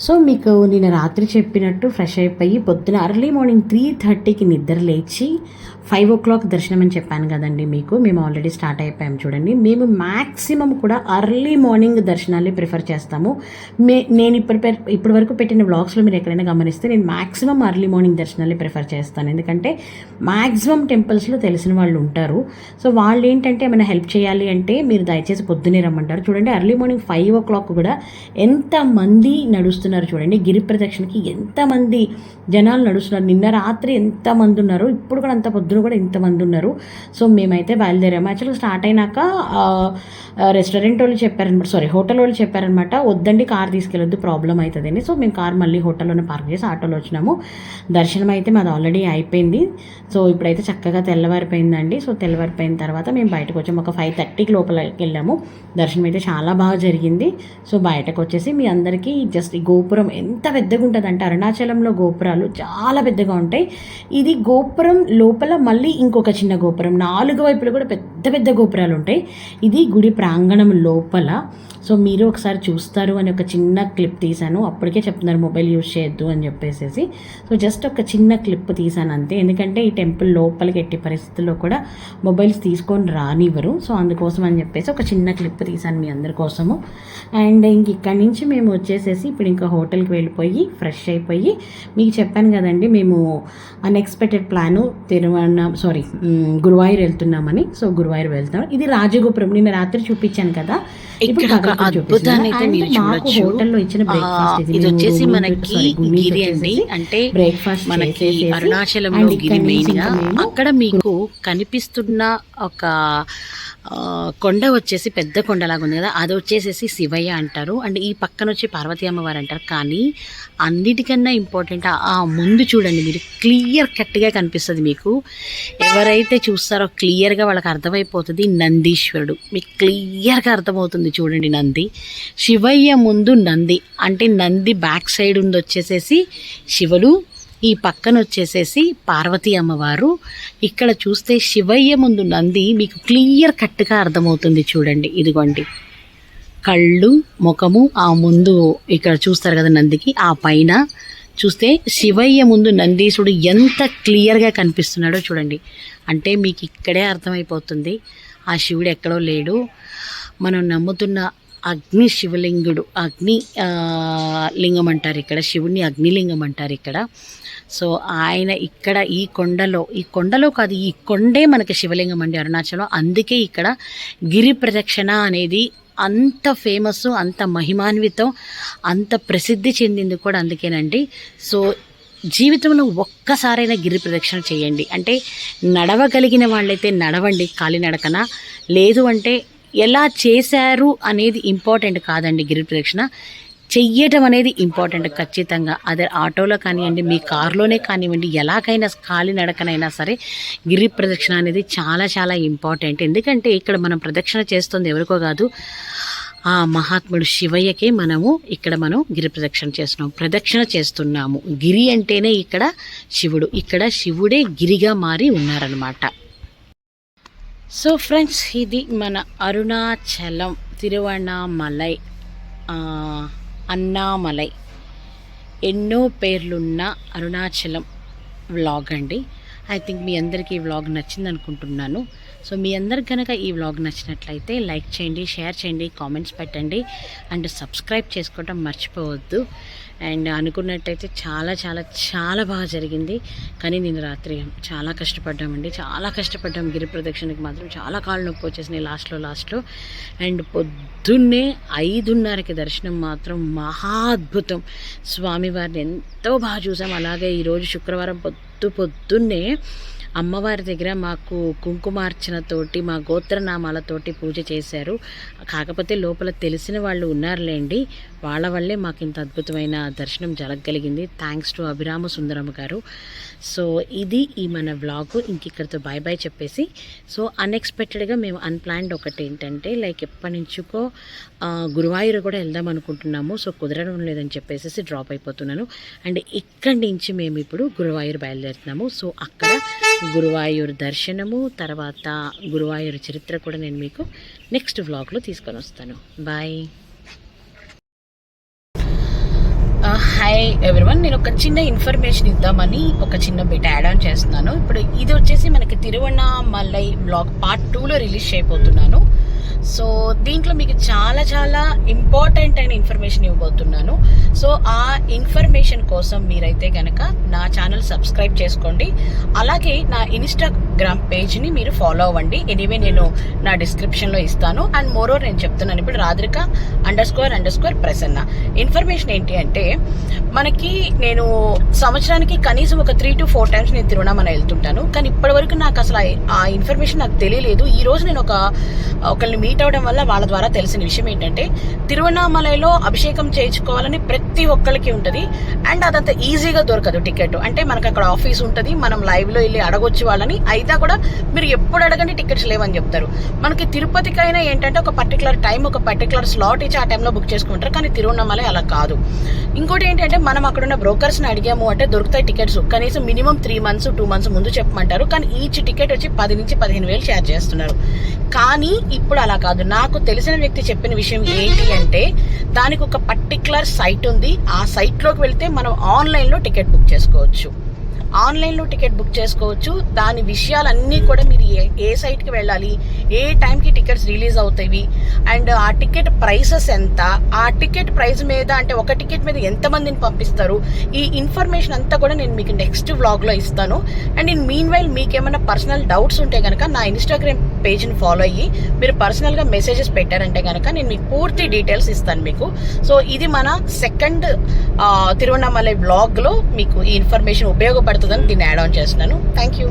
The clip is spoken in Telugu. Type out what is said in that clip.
సో మీకు నేను రాత్రి చెప్పినట్టు ఫ్రెష్ అయిపోయి పొద్దున అర్లీ మార్నింగ్ 3:30కి నిద్ర లేచి 5 o'clock దర్శనం అని చెప్పాను కదండి మీకు. మేము ఆల్రెడీ స్టార్ట్ అయిపోయాము చూడండి. మేము మ్యాక్సిమం కూడా అర్లీ మార్నింగ్ దర్శనాన్ని ప్రిఫర్ చేస్తాము. నేను ఇప్పటి వరకు పెట్టిన వ్లాగ్స్లో మీరు ఎక్కడైనా గమనిస్తే నేను మ్యాక్సిమం అర్లీ మార్నింగ్ దర్శనాన్ని ప్రిఫర్ చేస్తాను. ఎందుకంటే మ్యాక్సిమం టెంపుల్స్లో తెలిసిన వాళ్ళు ఉంటారు. సో వాళ్ళు ఏంటంటే ఏమైనా హెల్ప్ చేయాలి అంటే మీరు దయచేసి పొద్దునే రమ్మంటారు. చూడండి అర్లీ మార్నింగ్ 5 o'clock కూడా ఎంతమంది నడుస్తున్నారు చూడండి. గిరి ప్రదక్షిణకి ఎంతమంది జనాలు నడుస్తున్నారు. నిన్న రాత్రి ఎంతమంది ఉన్నారు, ఇప్పుడు కూడా అంత పొద్దున కూడా ఎంతమంది ఉన్నారు. సో మేమైతే బయలుదేరాము. యాక్చువల్గా స్టార్ట్ అయినాక రెస్టారెంట్ వాళ్ళు చెప్పారనమాట, హోటల్ వాళ్ళు చెప్పారనమాట, వద్దండి కార్ తీసుకెళ్ళొద్దు ప్రాబ్లం అవుతుందని. సో మేము కార్ మళ్ళీ హోటల్లోనే పార్క్ చేసి ఆటోలో వచ్చినాము. దర్శనం అయితే మాది ఆల్రెడీ అయిపోయింది. సో ఇప్పుడైతే చక్కగా తెల్లవారిపోయిందండి. సో తెల్లవారిపోయిన తర్వాత మేము బయటకు వచ్చాము. ఒక 5:30కి లోపలికి వెళ్ళాము. దర్శనం అయితే చాలా బాగా జరిగింది. సో బయటకు వచ్చేసి మీ అందరికీ జస్ట్ ఈ గోపురం ఎంత పెద్దగా ఉంటుందంటే, అరుణాచలంలో గోపురాలు చాలా పెద్దగా ఉంటాయి. ఇది గోపురం లోపల మళ్ళీ ఇంకొక చిన్న గోపురం, 4 వైపులు కూడా పెద్ద పెద్ద గోపురాలు ఉంటాయి. ఇది గుడి ప్రాంగణం లోపల. సో మీరు ఒకసారి చూస్తారు అని ఒక చిన్న క్లిప్ తీశాను. అప్పటికే చెప్తున్నారు మొబైల్ యూజ్ చేయొద్దు అని చెప్పేసి. సో జస్ట్ ఒక చిన్న క్లిప్ తీశాను అంతే. ఎందుకంటే ఈ టెంపుల్ లోపలికి ఎట్టి పరిస్థితుల్లో కూడా మొబైల్స్ తీసుకొని రానివ్వరు. సో అందుకోసం అని చెప్పేసి ఒక చిన్న క్లిప్ తీశాను మీ అందరి కోసము. అండ్ ఇంక ఇక్కడి నుంచి మేము వచ్చేసేసి ఇప్పుడు ఇంకా హోటల్కి వెళ్ళిపోయి ఫ్రెష్ అయిపోయి, మీకు చెప్పాను కదండి మేము అన్ఎక్స్పెక్టెడ్ ప్లాను గురువాయూర్ వెళ్తున్నామని. సో గురువాయూర్ వెళ్తాం. ఇది రాజగోపురం నిన్న రాత్రి చూపించాను కదా. ఇక్కడ ఒక అద్భుతాన్ని అయితే మీరు చూడొచ్చు. హోటల్లో ఇచ్చిన బ్రేక్ఫాస్ట్ ఇది వచ్చేసి మనకి గిరి అండి, అంటే బ్రేక్ఫాస్ట్ మనకి అరుణాచలంలో గిరి మెయిన్ గా. అక్కడ మీకు కనిపిస్తున్న ఒక కొండ వచ్చేసి పెద్ద కొండలాగా ఉంది కదా, అది వచ్చేసేసి శివయ్య అంటారు. అండ్ ఈ పక్కన వచ్చి పార్వతీ అమ్మవారు అంటారు. కానీ అన్నిటికన్నా ఇంపార్టెంట్ ఆ ముందు చూడండి, మీరు క్లియర్ కట్గా కనిపిస్తుంది. మీకు ఎవరైతే చూస్తారో క్లియర్గా వాళ్ళకి అర్థమైపోతుంది నందీశ్వరుడు. మీకు క్లియర్గా అర్థమవుతుంది చూడండి. నంది, శివయ్య ముందు నంది, అంటే నంది బ్యాక్ సైడ్ ఉంది వచ్చేసేసి శివుడు, ఈ పక్కన వచ్చేసేసి పార్వతీ అమ్మవారు. ఇక్కడ చూస్తే శివయ్య ముందు నంది మీకు క్లియర్ కట్గా అర్థమవుతుంది చూడండి. ఇదిగోండి కళ్ళు, ముఖము, ఆ ముందు ఇక్కడ చూస్తారు కదా నందికి, ఆ పైన చూస్తే శివయ్య ముందు నందీశుడు ఎంత క్లియర్గా కనిపిస్తున్నాడో చూడండి. అంటే మీకు ఇక్కడే అర్థమైపోతుంది ఆ శివుడు ఎక్కడో లేడు. మనం నమ్ముతున్న అగ్ని శివలింగుడు, అగ్ని లింగం అంటారు ఇక్కడ, శివుడిని అగ్నిలింగం అంటారు ఇక్కడ. సో ఆయన ఇక్కడ ఈ కొండలో కాదు, ఈ కొండే మనకి శివలింగం అండి అరుణాచలం. అందుకే ఇక్కడ గిరి ప్రదక్షిణ అనేది అంత ఫేమస్, అంత మహిమాన్వితం, అంత ప్రసిద్ధి చెందింది కూడా అందుకేనండి. సో జీవితంలో ఒక్కసారైనా గిరి ప్రదక్షిణ చేయండి. అంటే నడవగలిగిన వాళ్ళైతే నడవండి కాలినడకన, లేదు అంటే ఎలా చేశారు అనేది ఇంపార్టెంట్ కాదండి. గిరి ప్రదక్షిణ చెయ్యటం అనేది ఇంపార్టెంట్ ఖచ్చితంగా. అదే ఆటోలో కానివ్వండి, మీ కారులోనే కానివ్వండి, ఎలాగైనా కాలినడకనైనా సరే గిరి ప్రదక్షిణ అనేది చాలా చాలా ఇంపార్టెంట్. ఎందుకంటే ఇక్కడ మనం ప్రదక్షిణ చేస్తుంది ఎవరికో కాదు, ఆ మహాత్ముడు శివయ్యకే మనం గిరి ప్రదక్షిణ చేస్తున్నాము. గిరి అంటేనే ఇక్కడ శివుడు, ఇక్కడ శివుడే గిరిగా మారి ఉన్నారనమాట. సో ఫ్రెండ్స్, ఇది మన అరుణాచలం తిరువణామలై, అన్నామలై, ఎన్నో పేర్లున్న అరుణాచలం వ్లాగ్ అండి. ఐ థింక్ మీ అందరికీ ఈ వ్లాగ్ నచ్చింది అనుకుంటున్నాను. సో మీ అందరికి కనుక ఈ వ్లాగ్ నచ్చినట్లయితే లైక్ చేయండి, షేర్ చేయండి, కామెంట్స్ పెట్టండి, అండ్ సబ్స్క్రైబ్ చేసుకోవడం మర్చిపోవద్దు. అండ్ అనుకున్నట్టయితే చాలా చాలా చాలా బాగా జరిగింది. కానీ నేను రాత్రి చాలా కష్టపడ్డాం గిరి ప్రదక్షిణకి మాత్రం. చాలా కాళ్ళు నొప్పి వచ్చేసినాయి లాస్ట్లో. అండ్ పొద్దున్నే 5:30కి దర్శనం మాత్రం మహా అద్భుతం. స్వామివారిని ఎంతో బాగా చూసాం. అలాగే ఈరోజు శుక్రవారం పొద్దున్నే అమ్మవారి దగ్గర మాకు కుంకుమార్చనతోటి, మా గోత్రనామాలతోటి పూజ చేశారు. కాకపోతే లోపల తెలిసిన వాళ్ళు ఉన్నారులేండి, వాళ్ళ వల్లే మాకు ఇంత అద్భుతమైన దర్శనం జరగగలిగింది. థ్యాంక్స్ టు అభిరామ సుందరమ్మ గారు. సో ఇది ఈ మన వ్లాగ్. ఇంక ఇక్కడితో బాయ్ చెప్పేసి, సో అన్ఎక్స్పెక్టెడ్గా మేము అన్ప్లాన్డ్ ఒకటి ఏంటంటే, లైక్ ఎప్పటి నుంచుకో గురువాయూరు కూడా వెళ్దాం అనుకుంటున్నాము. సో కుదరడం లేదని చెప్పేసి డ్రాప్ అయిపోతున్నాను. అండ్ ఇక్కడి నుంచి మేము ఇప్పుడు గురువాయూరు బయలుదేరుతున్నాము. సో అక్కడ గురువాయూరు దర్శనము, తర్వాత గురువాయూరు చరిత్ర కూడా నేను మీకు నెక్స్ట్ వ్లాగ్లో తీసుకొని వస్తాను. బాయ్. హాయ్ ఎవ్రీవన్, నేను ఒక చిన్న ఇన్ఫర్మేషన్ ఇద్దామని ఒక చిన్న బిట్ యాడ్ ఆన్ చేస్తున్నాను. ఇప్పుడు ఇది వచ్చేసి మనకి తిరువణామలై బ్లాగ్ పార్ట్ 2లో రిలీజ్ చేయబోతున్నాను. సో దీంట్లో మీకు చాలా చాలా ఇంపార్టెంట్ అయిన ఇన్ఫర్మేషన్ ఇవ్వబోతున్నాను. సో ఆ ఇన్ఫర్మేషన్ కోసం మీరైతే కనుక నా ఛానల్ సబ్స్క్రైబ్ చేసుకోండి. అలాగే నా ఇన్స్టాగ్రామ్ పేజ్ని మీరు ఫాలో అవ్వండి. ఎనీవే నేను నా డిస్క్రిప్షన్లో ఇస్తాను. అండ్ మోరోవర్ నేను చెప్తున్నాను, ఇప్పుడు రాధిక__ ప్రసన్న. ఇన్ఫర్మేషన్ ఏంటి అంటే, మనకి నేను సంవత్సరానికి కనీసం ఒక 3 to 4 times నేను తిరువణామలై వెళ్తుంటాను. కానీ ఇప్పటివరకు నాకు అసలు ఆ ఇన్ఫర్మేషన్ నాకు తెలియలేదు. ఈ రోజు నేను ఒకరిని మీట్ అవడం వల్ల వాళ్ళ ద్వారా తెలిసిన విషయం ఏంటంటే, తిరువణామలైలో అభిషేకం చేయించుకోవాలని ప్రతి ఒక్కరికి ఉంటుంది. అండ్ అదంత ఈజీగా దొరకదు టికెట్. అంటే మనకు అక్కడ ఆఫీస్ ఉంటుంది, మనం లైవ్లో వెళ్ళి అడగొచ్చు వాళ్ళని. అయినా కూడా మీరు ఎప్పుడు అడగండి టికెట్స్ లేవని చెప్తారు. మనకి తిరుపతికి అయినా ఏంటంటే ఒక పర్టికులర్ టైం, ఒక పర్టికులర్ స్లాట్ ఇచ్చి ఆ టైంలో బుక్ చేసుకుంటారు. కానీ తిరువణామలై అలా కాదు. ఇంకోటి ఏంటంటే, మనం అక్కడ ఉన్న బ్రోకర్స్ని అడిగాము అంటే దొరుకుతాయి టికెట్స్. కనీసం మినిమం 3 months 2 months ముందు చెప్పమంటారు. కానీ ఈచ్ టికెట్ వచ్చి 10 నుంచి 15,000 ఛార్జ్ చేస్తున్నారు. కానీ ఇప్పుడు అలా కాదు. నాకు తెలిసిన వ్యక్తి చెప్పిన విషయం ఏంటి అంటే, దానికి ఒక పర్టికులర్ సైట్ ఉంది. ఆ సైట్లోకి వెళ్తే మనం ఆన్లైన్లో టికెట్ బుక్ చేసుకోవచ్చు. దాని విషయాలన్నీ కూడా మీరు ఏ సైట్కి వెళ్ళాలి, ఏ టైంకి టికెట్స్ రిలీజ్ అవుతాయి, అండ్ ఆ టికెట్ ప్రైసెస్ ఎంత, ఆ టికెట్ ప్రైస్ మీద అంటే ఒక టికెట్ మీద ఎంతమందిని పంపిస్తారు, ఈ ఇన్ఫర్మేషన్ అంతా కూడా నేను మీకు నెక్స్ట్ వ్లాగ్లో ఇస్తాను. అండ్ ఇన్ మీన్ వైల్ మీకు ఏమైనా పర్సనల్ డౌట్స్ ఉంటే కనుక నా ఇన్స్టాగ్రామ్ పేజ్ని ఫాలో అయ్యి మీరు పర్సనల్గా మెసేజెస్ పెట్టారంటే కనుక నేను మీకు పూర్తి డీటెయిల్స్ ఇస్తాను మీకు. సో ఇది మన సెకండ్ తిరువణామలై వ్లాగ్లో మీకు ఈ ఇన్ఫర్మేషన్ ఉపయోగపడుతుందని దీన్ని యాడ్ ఆన్ చేస్తున్నాను. Thank you.